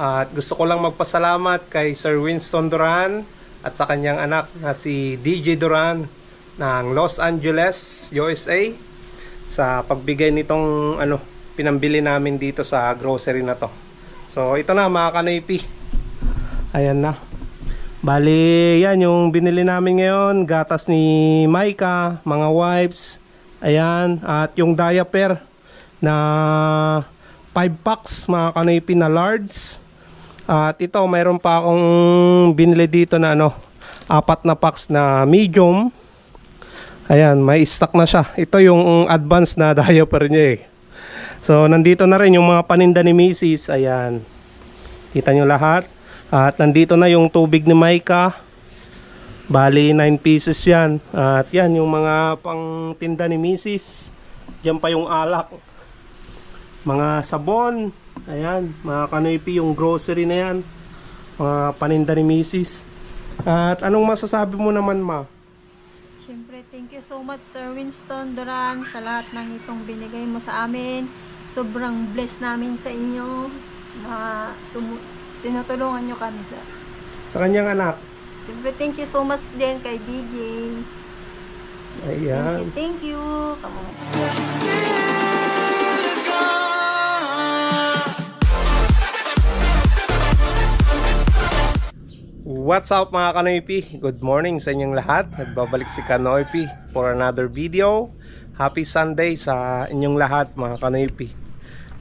At gusto ko lang magpasalamat kay Sir Winston Duran at sa kanyang anak na si DJ Duran ng Los Angeles, USA sa pagbigay nitong pinambili namin dito sa grocery na to. So ito na mga kanoypi. Ayan na. Bali yan yung binili namin ngayon. Gatas ni Maika, mga wipes. Ayan. At yung diaper na 5 packs mga kanoypi na large. At ito mayroon pa akong binili dito na 4 na packs na medium. Ayan, may stock na siya. Ito yung advance na diaper niya eh. So nandito na rin yung mga paninda ni Mrs. Ayan. Kita nyo lahat. At nandito na yung tubig ni Maika. Bali 9 pieces yan. At yan yung mga pang tinda ni Mrs. Diyan pa yung alak. Mga sabon. Ayan, mga kanoypi yung grocery na yan. Mga paninda ni Mrs. At anong masasabi mo naman, ma? Siyempre, thank you so much Sir Winston Duran sa lahat ng itong binigay mo sa amin. Sobrang blessed namin sa inyo na tinutulungan nyo kami sa kanyang anak. Siyempre, thank you so much din kay DJ. Ayan. Thank you. Come on. What's up mga kanoypi? Good morning sa inyong lahat. Nagbabalik si Kanoypi for another video. Happy Sunday sa inyong lahat mga kanoypi.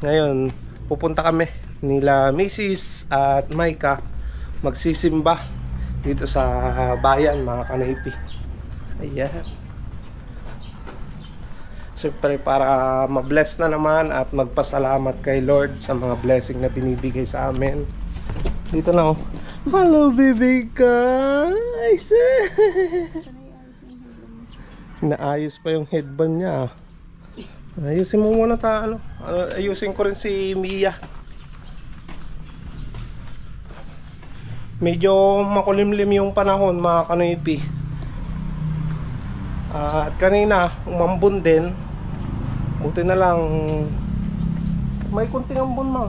Ngayon, pupunta kami nila Mrs. at Maika magsisimba dito sa bayan mga kanoypi. Ayan. Siyempre para mabless na naman at magpasalamat kay Lord sa mga blessing na binibigay sa amin. Dito na oh. Hello baby guys. Naayos pa yung headband niya. Ayusin mo muna ayusin ko rin si Mia. Medyo makulimlim yung panahon mga kanoypi. At kanina umambon din. Buti na lang may kunting ambon ma.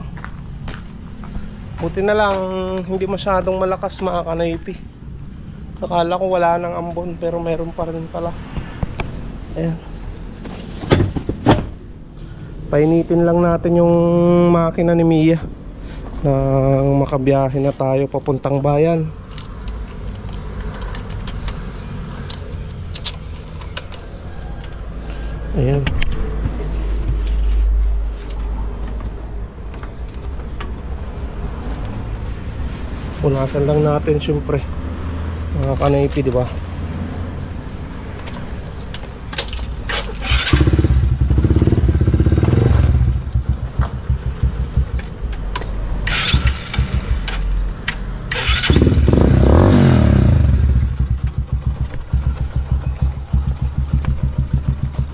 Buti na lang hindi masyadong malakas mga kanoypi. Akala ko wala nang ambon pero meron pa rin pala. Ayan. Painitin lang natin yung makina ni Mia nang makabiyahe na tayo papuntang bayan. Ayan. Punasan lang natin syempre mga kanoypi, di ba?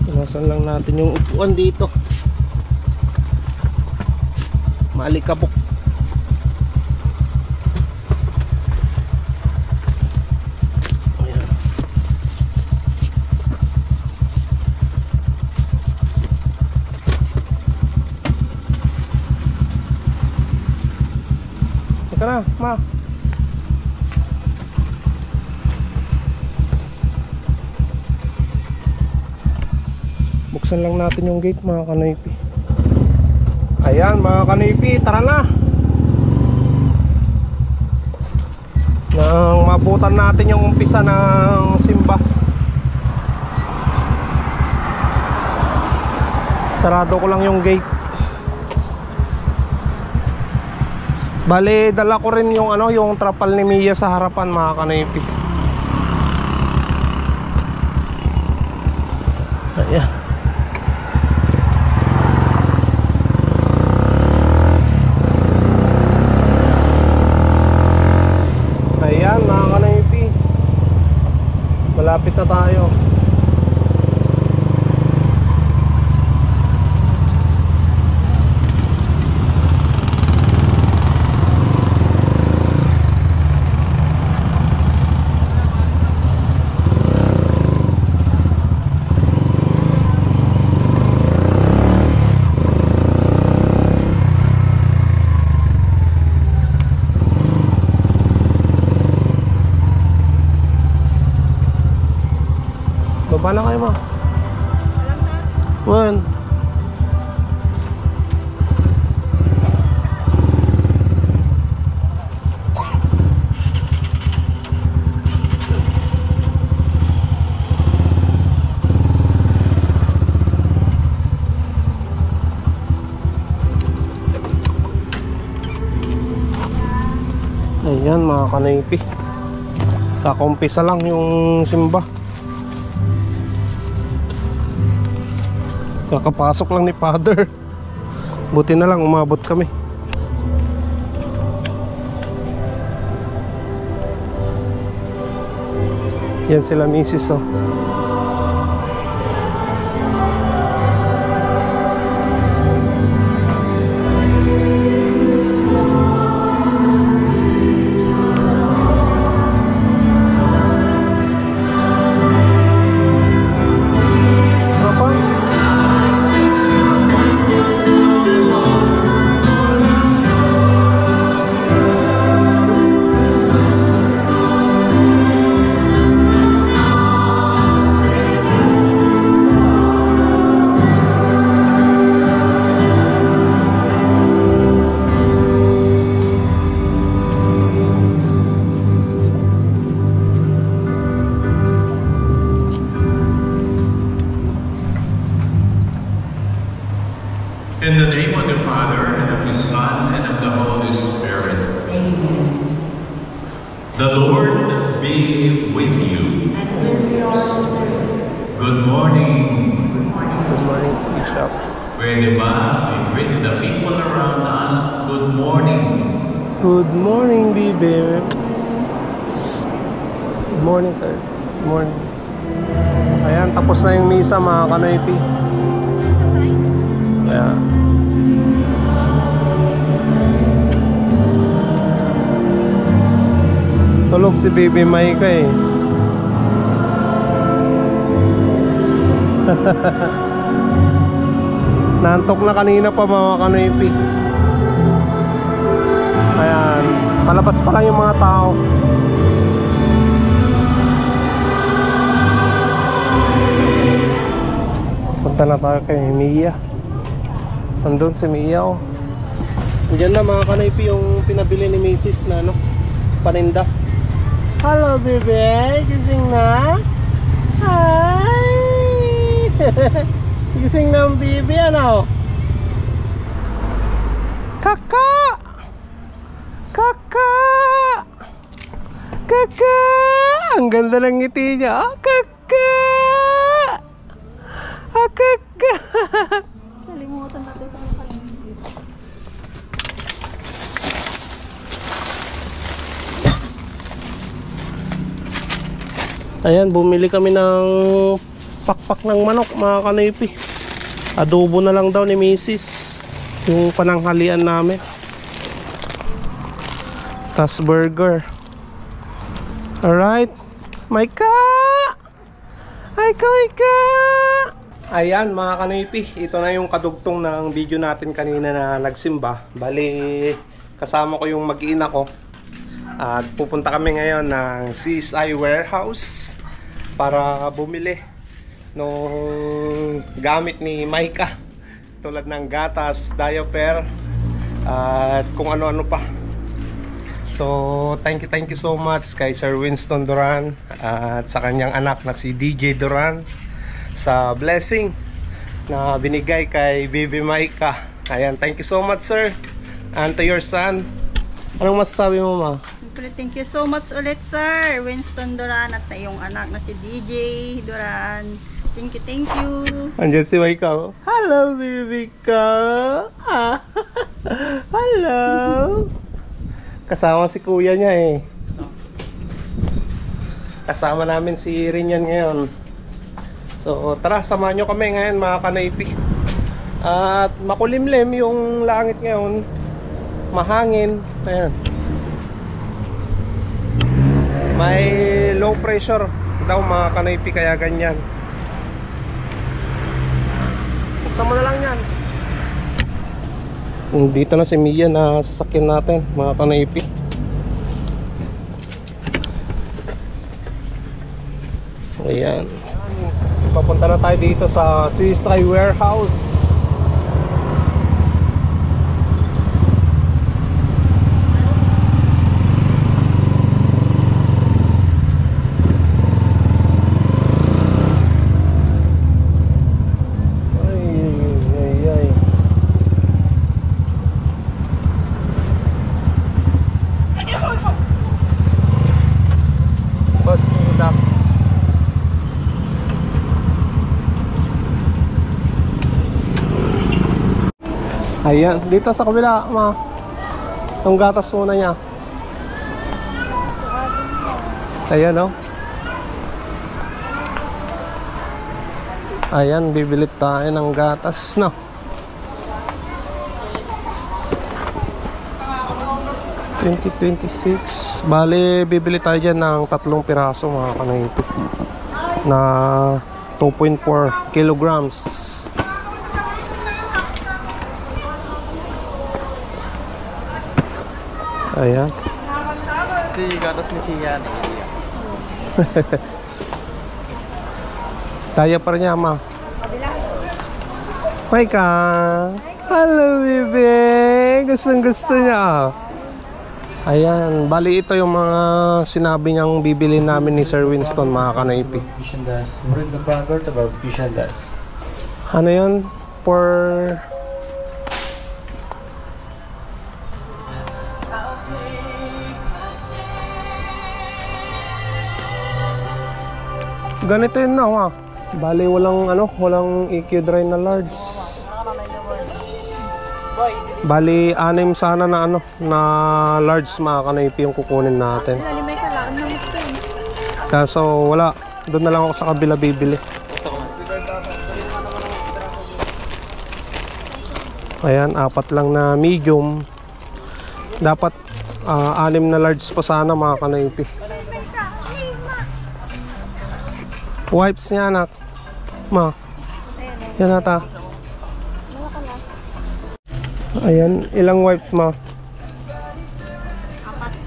Punasan lang natin yung upuan dito. Maalikabok. Tara, ma. Buksan lang natin yung gate mga kanoypi. Ayan mga kanoypi, tara na. Nang mabutan natin yung umpisa ng simba. Sarado ko lang yung gate. Bale, dala ko rin yung yung trapal ni Mia sa harapan mga kanoypi. Ayan. Ayan mga kanoypi. Malapit na tayo. Baba na kayo, ma. Alam na. One. Ayan mga kanaypi, kakumpisa lang yung simba. Kakapasok lang ni Father. Buti na lang umabot kami. Yan sila misis, oh. In the name of the Father, and of the Son, and of the Holy Spirit. Amen. The Lord be with you. And with your spirit. Good morning. Good morning. Good morning, Bishop. Pwede ba we greet the people around us? Good morning. Good morning, baby. Good morning, sir. Good morning. Ayan, tapos na yung misa mga kanaypi. Ayan. Tulog si Baby Maika eh. Nantok na kanina pa mga kanaypi. Ayan, palabas pa lang yung mga tao. Punta na tayo kay Mia. Nandun si Mia, oh. Diyan na mga kanaypi yung pinabili ni Mrs. na ano, paninda. Hello bebe, gising na? Hi. Gising na ang bibi, ano? Kaka! Kaka! Kaka! Ang ganda ng ngiti niya. Oh, kaka! Ah, kaka! Nalimutan natin sa mga. Ayan, bumili kami ng pakpak ng manok mga kanaypi. Adobo na lang daw ni Mrs. yung pananghalian namin. Tas burger. Alright, Maika! Maika! Ayan mga kanaypi, ito na yung kadugtong ng video natin kanina na nagsimba. Bali, kasama ko yung mag-ina ko. At pupunta kami ngayon ng CSI warehouse para bumili nung gamit ni Maika, tulad ng gatas, diaper, at kung ano-ano pa. So thank you so much kay Sir Winston Duran at sa kanyang anak na si DJ Duran sa blessing na binigay kay Baby Maika. Ayan, thank you so much sir, and to your son. Anong masasabi mo, ma? Thank you so much ulit, Sir Winston Duran, at sa iyong anak na si DJ Duran. Thank you. Andiyan si Maika, oh. Hello, baby ka. Ah. Hello. Kasama si kuya niya eh. Kasama namin si Rinyan ngayon. So tara, samahan nyo kami ngayon mga kanaypi. At makulimlim yung langit ngayon. Mahangin. Ayan. May low pressure daw mga kanaypi, kaya ganyan. Buksan mo na lang yan. Dito na si Mia na sasakyan natin mga kanaypi. Ayan. papunta na tayo dito sa Sky Warehouse. Ayan, dito sa kabila, ma. Itong gatas muna niya. Ayan, oh. Ayan, bibili tayo ng gatas, no. 2026. Bale, bibili tayo dyan ng 3 piraso, mga kanaypi. Na 2.4 kilograms. Ayan. Si gatas ni Siya. Kaya pa rin niya, ma. Maika. Hello, baby. Gustong gusto niya. Ayan. Bali, ito yung mga sinabi niyang bibili namin ni Sir Winston, mga kanaypi. Ano yun? For... ganito yun na, ha. Bali, walang EQ dry na large. Bali, 6 sana na na large, mga kanaypi yung kukunin natin. Kaso wala, doon na lang ako sa kabila bibili. Ayan, 4 lang na medium. Dapat 6 na large pa sana, mga kanaypi. Wipes niya, anak. Ma. Yan ata. Ayan, ilang wipes, ma?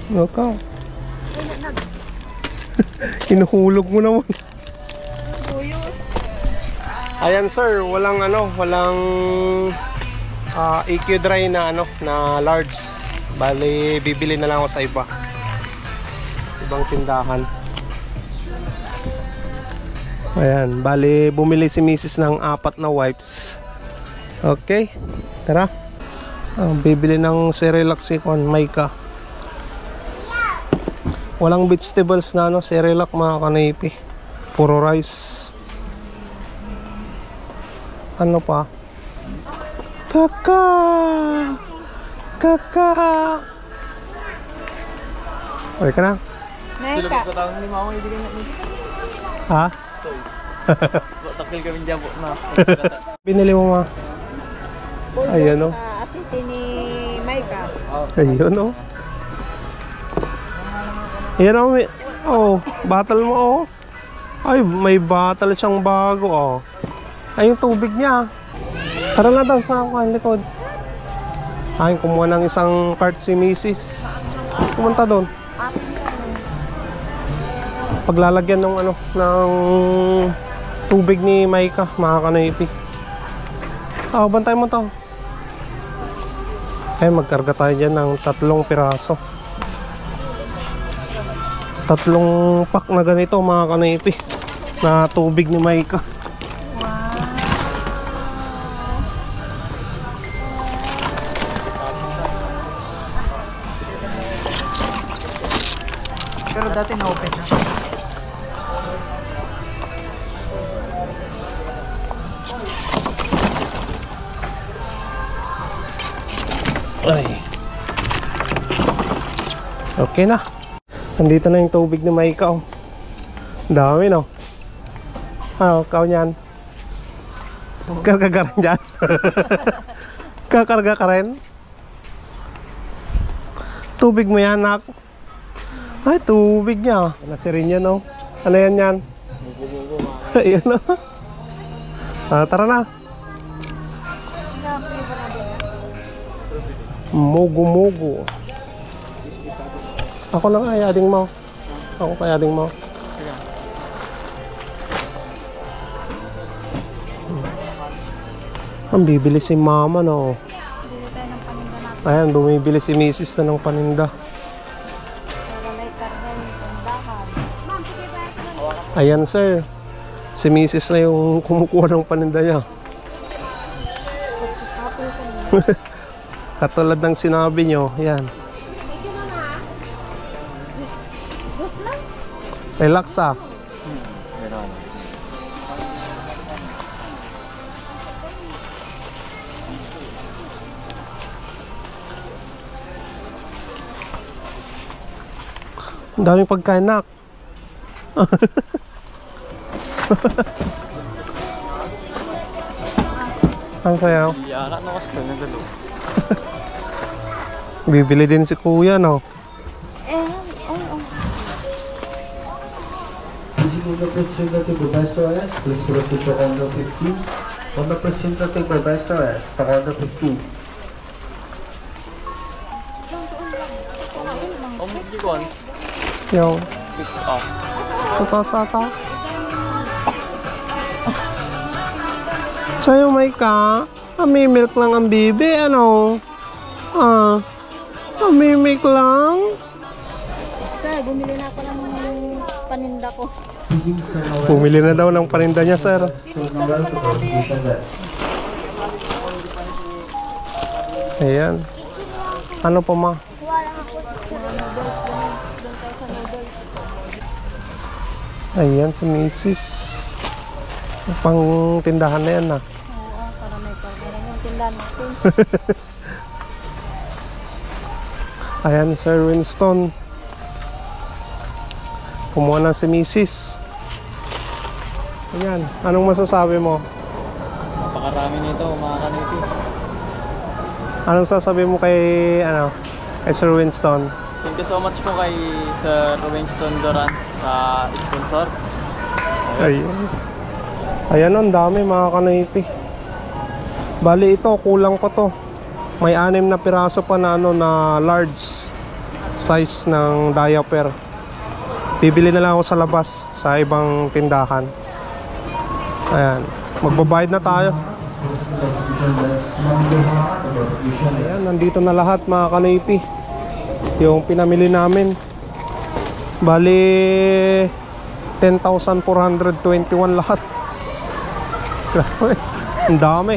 4. Okay. Inuhulog mo naman. Ayan, sir, walang EQ dry na na large. Bali, bibili na lang ako sa ibang tindahan. Ayan, bali bumili si Mrs. ng 4 na wipes. Okay, tara. Bibili ng Cerelac Sikon, Maika. Walang vegetables na Cerelac, mga kanaypi. Puro rice. Ano pa? Kaka! Kaka! Okay ka na? Maika. Ha? Takil kami jabo na. Binili mo, ma. Ayan, oh. Asiti ni Maika. Ayun, oh. Ayan, oh. Oh, bottle mo, oh. Ay, may bottle siyang bago, oh. Ay, yung tubig niya. Tara na daw sa likod. Ay, kumuha ng isang cart si Mrs. Pumunta doon. Paglalagyan ng ng tubig ni Maika, mga kanaypi. Bantay mo to. Ay, magkarga tayo dyan ng 3 piraso. 3 pack na ganito, mga kanaypi, na tubig ni Maika. Pero dati na-open na. Ay. Okay na. Nandito na yung tubig ni Maika, oh. Dami, no? Kau niyan. Karga ka rin dyan. Kakarga ka rin. Tubig mo yan, nak. Ay, tubig niya. Nasirin yan, no? Ano yan? Ayan, no? Tara na. Mugu-mugu. Ako na nga, ayading mo. Ako kayading mo. Ang bibili si mama, no? Bili tayo ng paninda natin. Ayan, bumibili si Mrs. na ng paninda. Para may karga yung tindahan. Ma'am, sige ba? Ayan, sir. Si Mrs. na yung kumukuha ng paninda niya. Kapul ka na. Katulad ng sinabi nyo, yan. Thank you, mama. Gusto lang. Relax ah. Meron. Ang daming pagkain, nak. Ang sayaw. Iya, anak na kasi na dalo. Bibili din si kuya, no? On the representative of SOS, please proceed to counter 15. On the representative of SOS, to counter 15. Omnigon. Yung, Pick up. sata-sata. Sa'yo, may ka? Amimilk lang ang bibi, ano? Ah, amimilk lang? Sir, bumili na ako ng paninda ko. Speaking Sir Noel, Bumili na daw ng paninda niya, sir. Sir Noel to contribution desk. Ayan. Ano pa, ma? Ayan, si Mrs. Pang tindahan na yan, ah. Oo, para may karga na yung tindahan natin. Ayan, Sir Winston. Kumuha na si Mrs. Ayan, anong masasabi mo? Napakarami nito, mga kanipi. Anong sasabi mo kay, kay Sir Winston? Thank you so much po kay Sir Winston Duran sa sponsor. Ayan. Ayan, ang dami mga kanipi. Bali ito, kulang pa to. May 6 na piraso pa na, na large size ng diaper. Bibili na lang ako sa labas, sa ibang tindahan. Ayan, magbabayad na tayo. Ayan, nandito na lahat mga kanipi. Yung pinamili namin. Bali 10,421 lahat. Grabe, ang dami.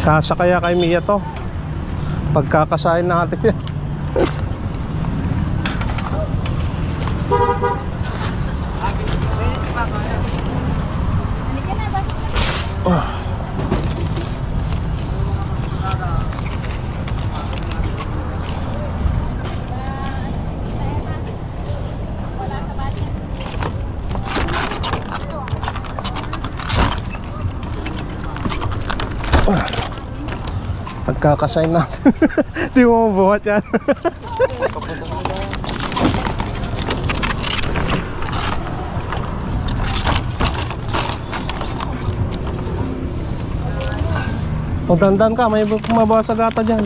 Kasya kaya kay Mia to? Pagkakasahin natin. Pagkakasahin natin. Di mo mabuhat yan. O dandan ka, may bumabasa gata dyan.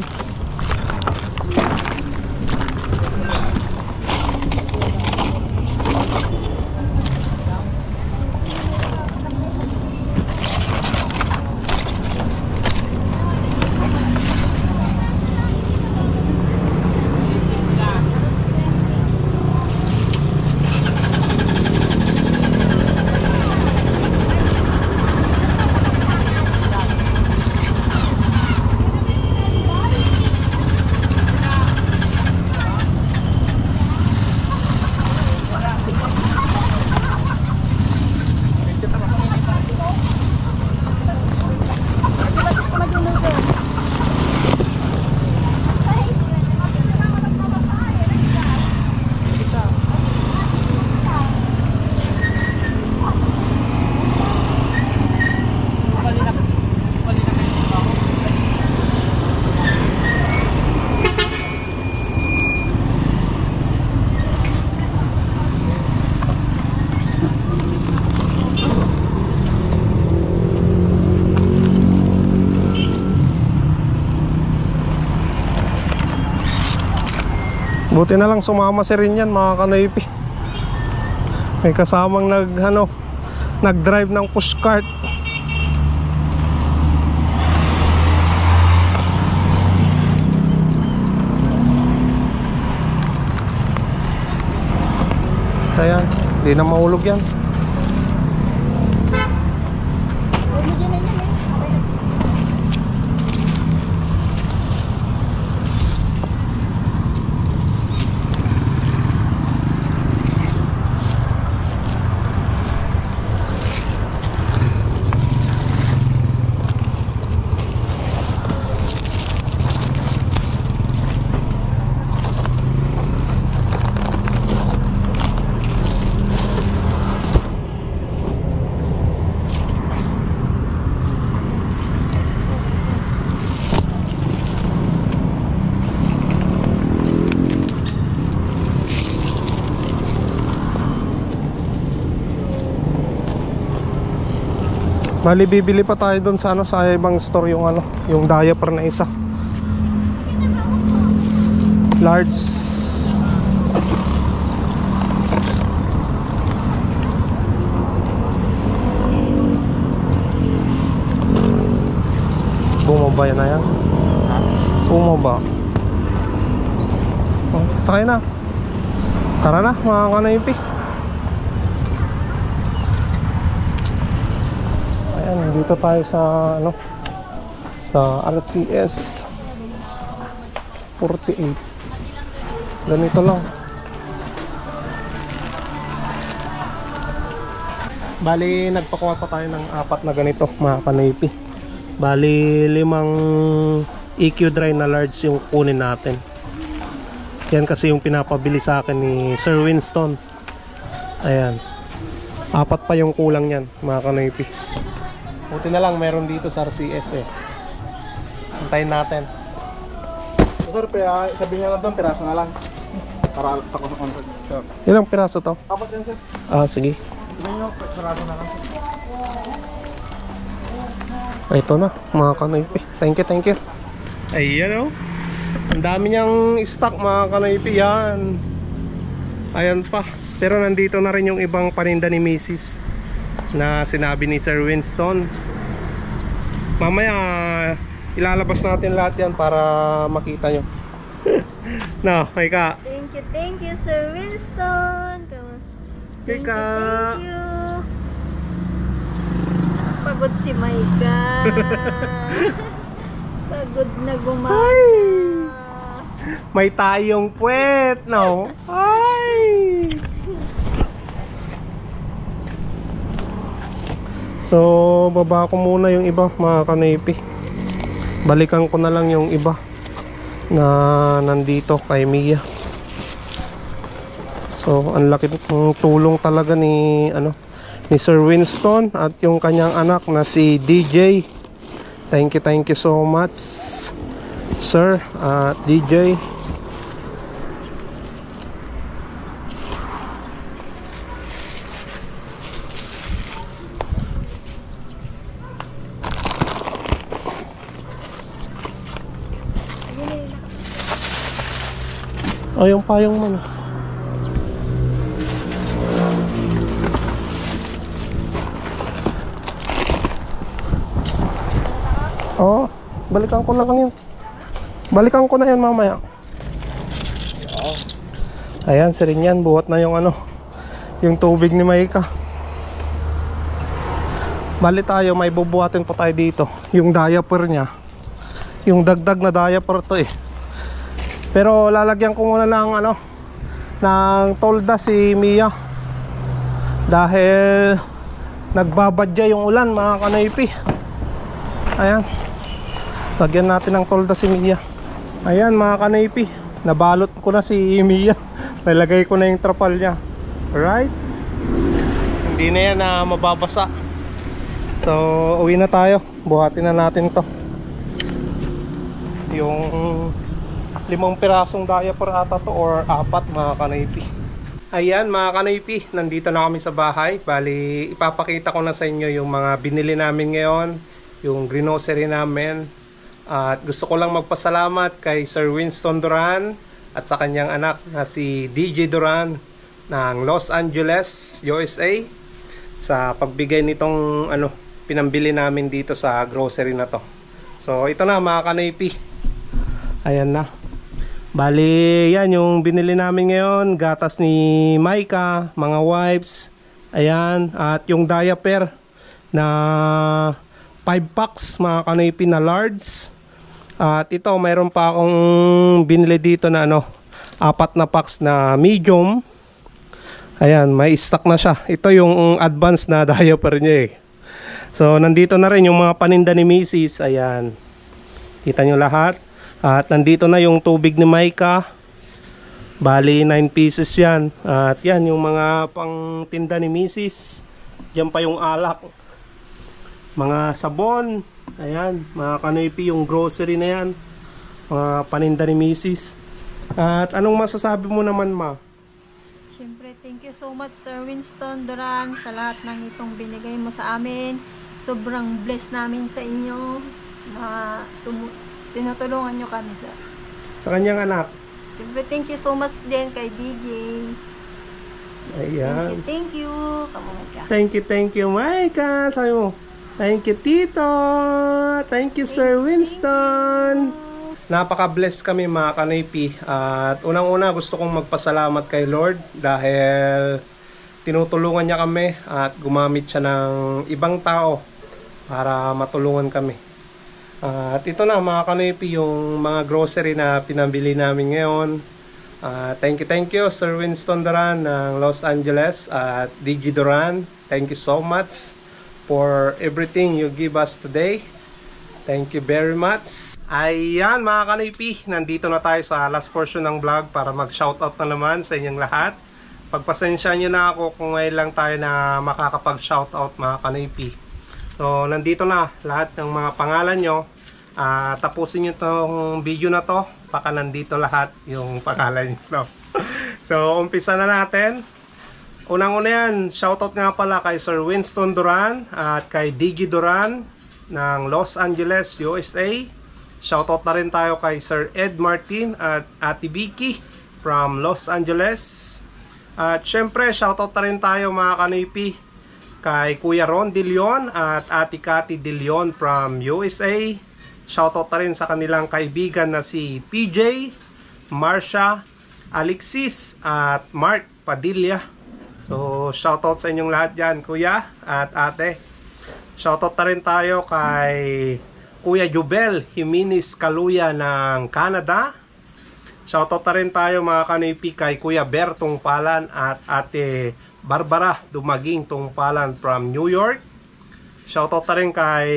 Buti na lang sumama si Rin yan mga kanaypi. May kasamang nag-drive ng pushcart. Ayan, hindi na mahulog yan. Bali bibili pa tayo doon sa sa ibang store yung yung diaper na isa. Large. Bumaba yan na yan. Bumaba. Oh, sakay na. Tara na mga kanaypi. Dito tayo sa sa RCS 48. Ganito lang. Bali nagpakuha pa tayo ng 4 na ganito mga kanaypi. Bali 5 EQ dry na large yung kunin natin. Yan kasi yung pinapabili sa akin ni Sir Winston. Ayan. 4 pa yung kulang yan mga kanaypi. Buti na lang meron dito sa RCS eh. Antayin natin. Sir, sabi niya lang doon, piraso na lang. Para sa contract. Sir. Ilang piraso to? 4 yan, sir. Ah, sige. Sabi niyo, piraso na lang. Ito na, mga kanaypi. Thank you. Ayan oh. Ang dami niyang stock mga kanaypi yan. Ayan pa. Pero nandito na rin yung ibang paninda ni Mrs. na sinabi ni Sir Winston. Mamaya ilalabas natin lahat yan para makita nyo. No, Maika. Thank you Sir Winston. Thank you. Pagod si Maika. Pagod na gumana. May tayong puwet, no? Ay! So, baba ko muna yung iba mga kanaypi. Balikan ko na lang yung iba na nandito kay Mia. So, ang laki ng tulong talaga ni ni Sir Winston at yung kanyang anak na si DJ. Thank you so much, Sir at DJ. Oh, yung payong mo na. Oh, balikan ko na lang yun. Balikan ko na yan mamaya. Ayan, sirin yan. Buhat na yung yung tubig ni Maika. Bali tayo, may bubuhatin pa tayo dito. Yung diaper niya. Yung dagdag na diaper to eh. Pero lalagyan ko muna ng ng tolda si Mia. Dahil nagbabadya yung ulan mga kanaypi. Ayan. Lagyan natin ng tolda si Mia. Ayan mga kanaypi. Nabalot ko na si Mia. Nalagay ko na yung trapal niya. Alright. Hindi na yan na mababasa. So uwi na tayo. Buhatin na natin to. Yung 5 pirasong diaper ata to or 4 mga kanaypi. Ayan mga kanaypi, nandito na kami sa bahay. Bali ipapakita ko na sa inyo yung mga binili namin ngayon, yung grocery namin. At gusto ko lang magpasalamat kay Sir Winston Duran at sa kanyang anak na si DJ Duran ng Los Angeles, USA sa pagbigay nitong pinambili namin dito sa grocery na to. So ito na mga kanipi. Ayan na. Bali yan yung binili namin ngayon. Gatas ni Maika, mga wipes. Ayan. At yung diaper na 5 packs mga kanipi na large. At ito mayroon pa akong binili dito na 4 na packs na medium. Ayan, may stock na siya. Ito yung advance na diaper niya eh. So, nandito na rin yung mga paninda ni Mrs. Ayan. Kita nyo lahat. At nandito na yung tubig ni Maika. Bali, 9 pieces yan. At yan, yung mga pang tinda ni Mrs. Diyan pa yung alak. Mga sabon. Ayan, mga kanipi, yung grocery na yan. Mga paninda ni Mrs. At anong masasabi mo naman, ma? Siyempre, thank you so much Sir Winston Duran sa lahat ng itong binigay mo sa amin. Sobrang blessed namin sa inyo na tinutulungan nyo kami Sa kanyang anak. Siyempre, thank you so much din kay DJ. Ayan. Thank you. Kamamay ka. Thank you, Maika. Sabi mo, thank you, Tito. Thank you, Sir Winston. Napaka-bless kami mga kanipi. At unang-una gusto kong magpasalamat kay Lord dahil tinutulungan niya kami at gumamit siya ng ibang tao para matulungan kami. At ito na mga kanipi yung mga grocery na pinabili namin ngayon. Thank you Sir Winston Duran ng Los Angeles at DG Duran. Thank you so much for everything you give us today. Thank you very much. Ayan mga kanipi, nandito na tayo sa last portion ng vlog para mag-shoutout na naman sa inyong lahat. Pagpasensya nyo na ako kung ngayon lang tayo na makakapag-shoutout mga kanipi. So nandito na lahat ng mga pangalan nyo. Tapusin nyo itong video na to, baka nandito lahat yung pangalan nyo. So umpisa na natin. Unang-una yan, shoutout nga pala kay Sir Winston Duran at kay DG Duran ng Los Angeles, USA. Shoutout na rin tayo kay Sir Ed Martin at Ate Vicky from Los Angeles. At syempre, shoutout na rin tayo mga kanipi kay Kuya Ron De Leon at Ate Cathy De Leon from USA. Shoutout na rin sa kanilang kaibigan na si PJ, Marsha, Alexis at Mark Padilla. So, shoutout sa inyong lahat dyan, Kuya at Ate. Shoutout na rin tayo kay Kuya Jubel Jimenez Kaluya ng Canada. Shoutout na rin tayo mga kanipi kay Kuya Bertong Palan at Ate Barbara Dumaging Tungpalan from New York. Shoutout na rin kay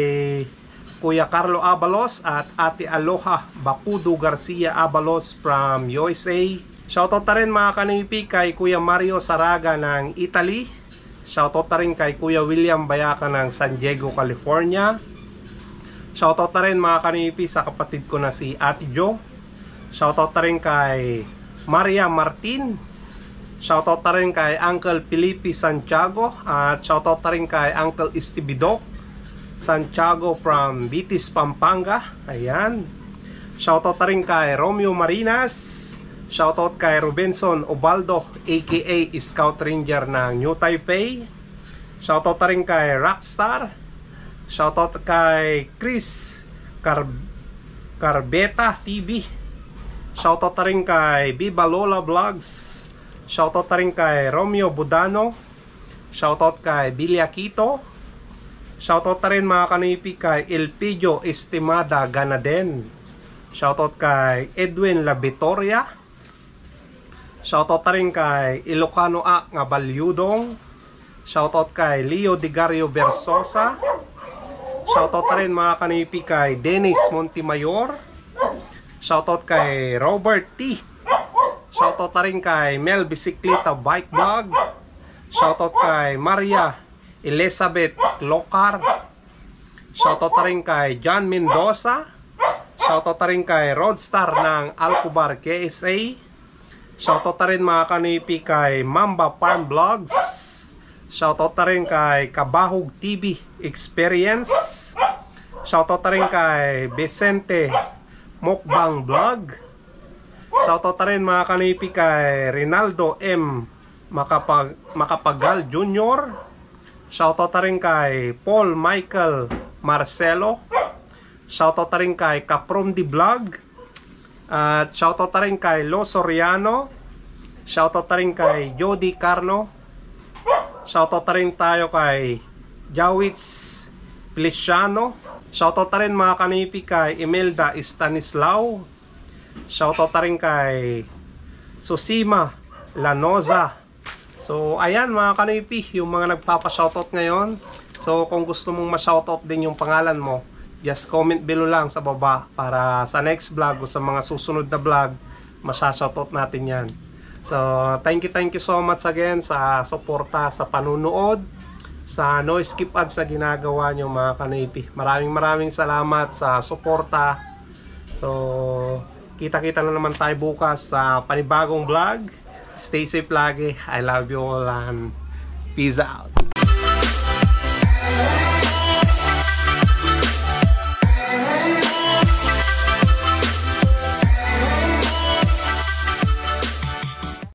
Kuya Carlo Abalos at Ate Aloha Bakudo Garcia Abalos from USA. Shoutout na rin mga kanipi kay Kuya Mario Saraga ng Italy. Shoutout na rin kay Kuya William Bayaka ng San Diego, California. Shoutout na rin mga kanipi sa kapatid ko na si Ate Jo. Shoutout na rin kay Maria Martin. Shoutout na rin kay Uncle Felipe Santiago. At shoutout na rin kay Uncle Estebido Santiago from Bitis, Pampanga. Ayan. Shoutout na rin kay Romeo Marinas. Shoutout kay Rubenson Obaldo aka Scout Ranger ng New Taipei. Shoutout na rin kay Rockstar. Shoutout kay Chris Carbeta TV. Shoutout na rin kay Viva Lola Vlogs. Shoutout na rin kay Romeo Budano. Shoutout kay Billy Aquito. Shoutout na rin mga kanipi kay Elpidio Estimada Ganaden. Shoutout kay Edwin La Vitoria. Shoutout na rin kay Ilocano A nga Balyudong. Shoutout kay Leo Digario Versosa. Shoutout na rin mga kanipi kay Dennis Montemayor. Shoutout kay Robert T. Shoutout na rin kay Mel Bicicleta Bike Vlog. Shoutout kay Maria Elizabeth Locar. Shoutout na rin kay John Mendoza. Shoutout na rin kay Roadstar ng Alcobar KSA. Shoutout na rin mga kanipi kay Mamba Farm Vlogs. Shoutout na rin kay Kabahog TV Experience. Shoutout na rin kay Vicente Mukbang Vlog. Shoutout na rin mga kanipi kay Rinaldo M. Makapagal Jr. Shoutout na rin kay Paul Michael Marcelo. Shoutout na rin kay Kaprom the Vlog. At shoutout na rin kay Lo Soriano. Shoutout na rin kay Jody Carno. Shoutout na rin tayo kay Jawitz Feliciano. Shoutout na rin mga kanipi kay Imelda Stanislao. Shoutout na rin kay Susima Lanoza. So ayan mga kanipi, yung mga nagpapa-shoutout ngayon. So kung gusto mong ma-shoutout din yung pangalan mo, just comment below lang sa baba para sa next vlog o sa mga susunod na vlog, masya-shoutout natin yan. So thank you so much again sa suporta, sa panunood, sa no skip ads na ginagawa nyo mga kanipi. Maraming salamat sa suporta. So kita-kita na naman tayo bukas sa panibagong vlog. Stay safe lagi. I love you all and peace out.